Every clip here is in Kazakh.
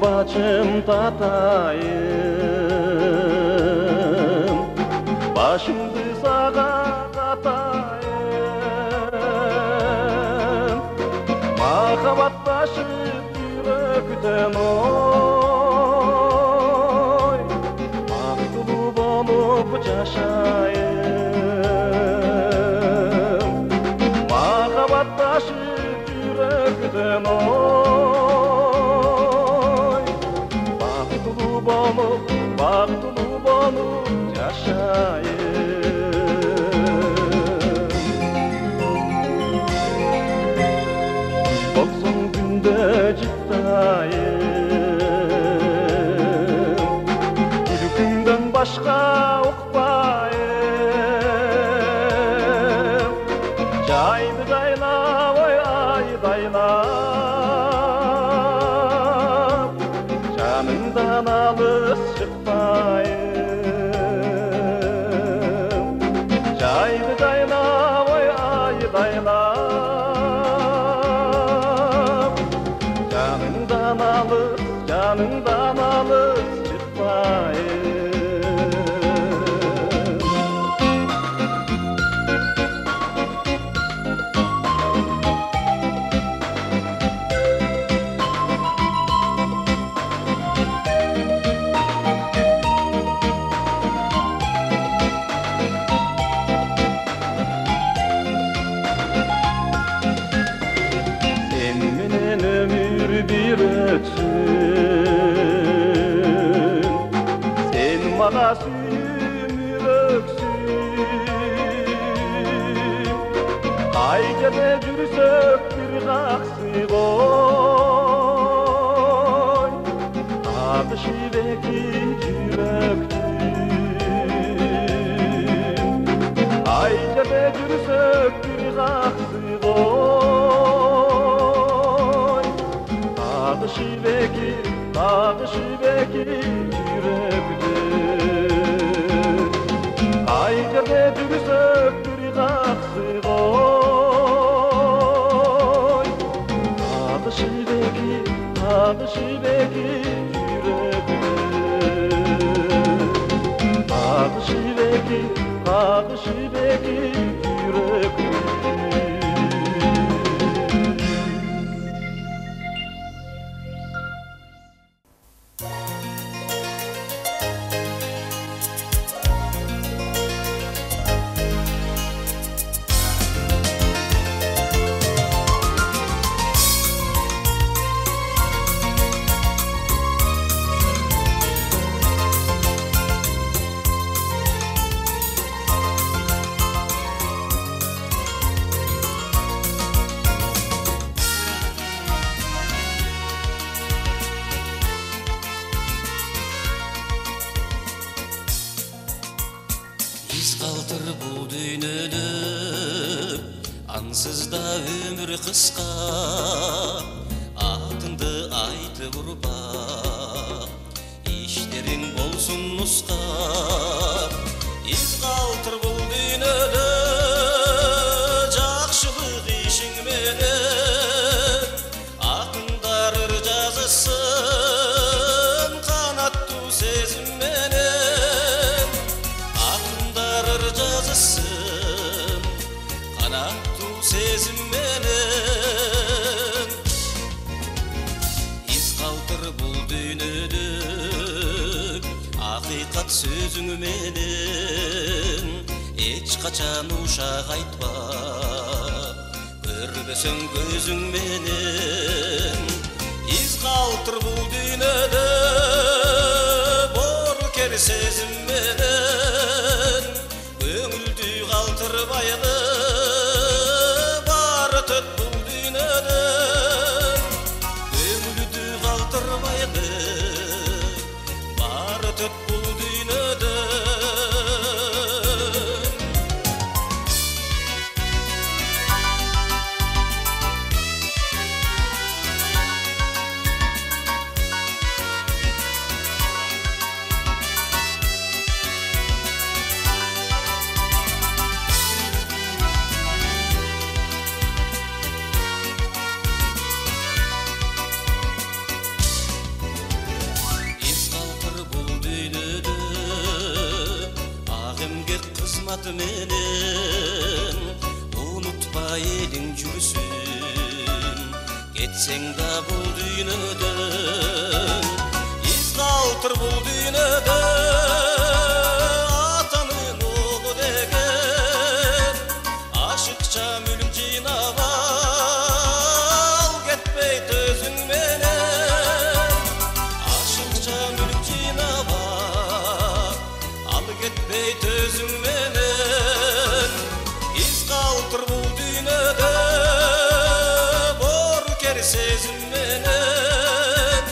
bacım tatayım, başımdı sağa katayım. Mahabat taşı yürekten oy, baktulu bolup yaşayım. Mahabat taşı yürekten oy, baktulu bolup yaşayım. Doksan günde ciddayım, gülükümden başka uqbayım. Caydı dayla oy ay dayla, canımdan alыс çıkmayım. Caydı dayla oy ay dayla, canımdan alыс çıkmayım. Sen menen ömür bir ötsün, sen mağa sümür öksün. Qaygada jursök bir qaqsı qoy, aqışıdaki yürektün. Qaygada jursök bir qaqsı qoy, aqışıdaki yürektün. Qaygada jursök bir qaqsı qoy, aqışıdaki yürektün. Aqışıdaki yürektün. Biz qaldır bu dünyada, ansız da ömür qısqa. Atındı aytып urbaq, işlerin bolsun nusqa. Biz qaldır bu dünyada, жақшылық işin menen. Akındarır жазысын, qanattu sezim menen. Akındarır жазысын, qanattu sezim menen. İz qaldır bu dünyada, haqiqat sözüң menen. Eç qaçan uşaq aytpa, көрбөсөң көзүң менен. İz qaldır bu dünyada, bor ker sezim menen. Көңүлдү калтырбайлы, бары төт bu dünyada. Көңүлдү калтырбайлы, бары төт bu dünyada. аты менен унутпай элиң жүрсүн кетсең да бул дүйнөдөн из калтыр бул дүйнөдө атанын оğlu деген ашыкча мүлк жыйнап ал кетпей төзүң менен ашыкча мүлк жыйнап ал кетпей төзүң менен из калтыр бул дүйнөдө боркер сезим менен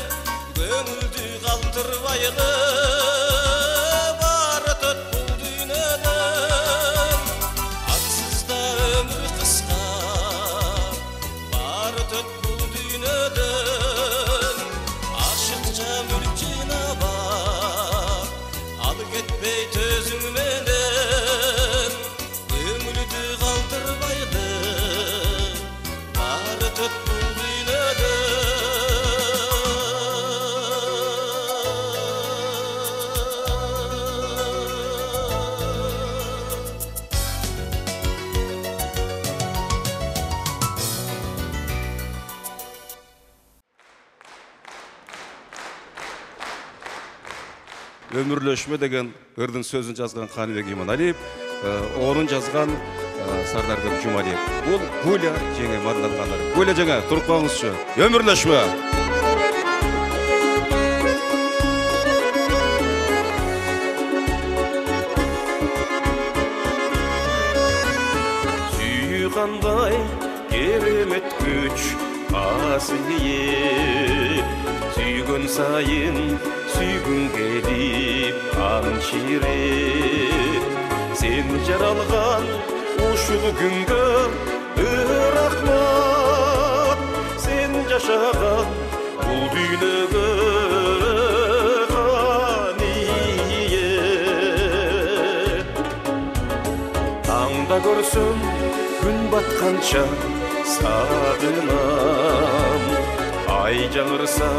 көңүлдү калтырбайлы бар өтөт бул дүйнөдөн ансыз да өмүр кыска бар өтөт бул дүйнөдөн ашыкча мүлк жыйнап ал кетпей төзүң менен көңүлдү калтырбайлы бар өтөт бул дүйнөдөн Ömürleşme деген ырдын сөзін жазған Қаныбек Иманалиев, орын жазған Сардарбек Жумалиев. Бұл Гуля жеңе мадаланғандар. Гуля жеңе тұрып қалыңызшы. Ömürleşme. Сүйғандай керемет күч асиет сүйгөн сайын сүйгүн келип анчирет сен жаралган ушул күнгө рахмат сен жашаган бул дүйнөгө каниет таңда көрсөм күн батканча сагынам ай жаңырса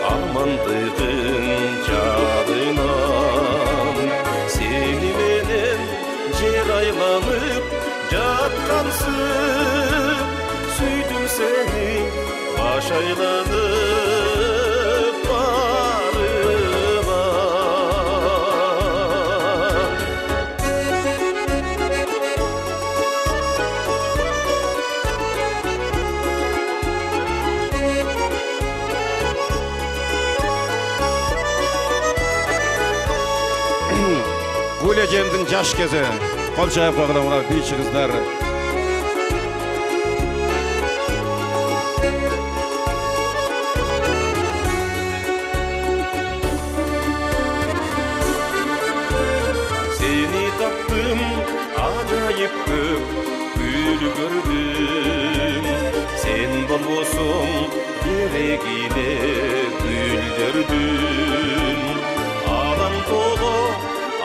амандығын жадынам сені менен жер айланып жатқансып сүйдім сені баш айланып барыма Гуля жемдің жаш кезі. Қол шайып қағыда мұна бейші қыздар. Seni taптым, ажайып көп гүл көрдім. Sen болбосоң керегине гүлдөрдүм. Алам толо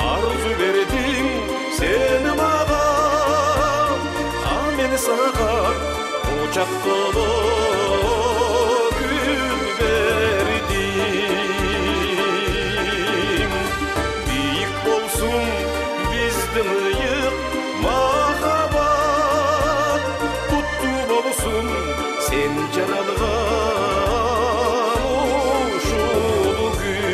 арзу бердиң сени мага, мен сага кучак толо гүл бердиң. Бийик болсун биздин ыйык махабат, куттуу болсун сен жаралган ушул күн.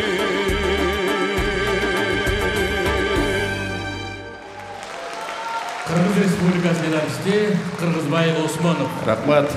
Кыргыз Республикасынын артисти Кыргызбай Осмонов. Рахмат.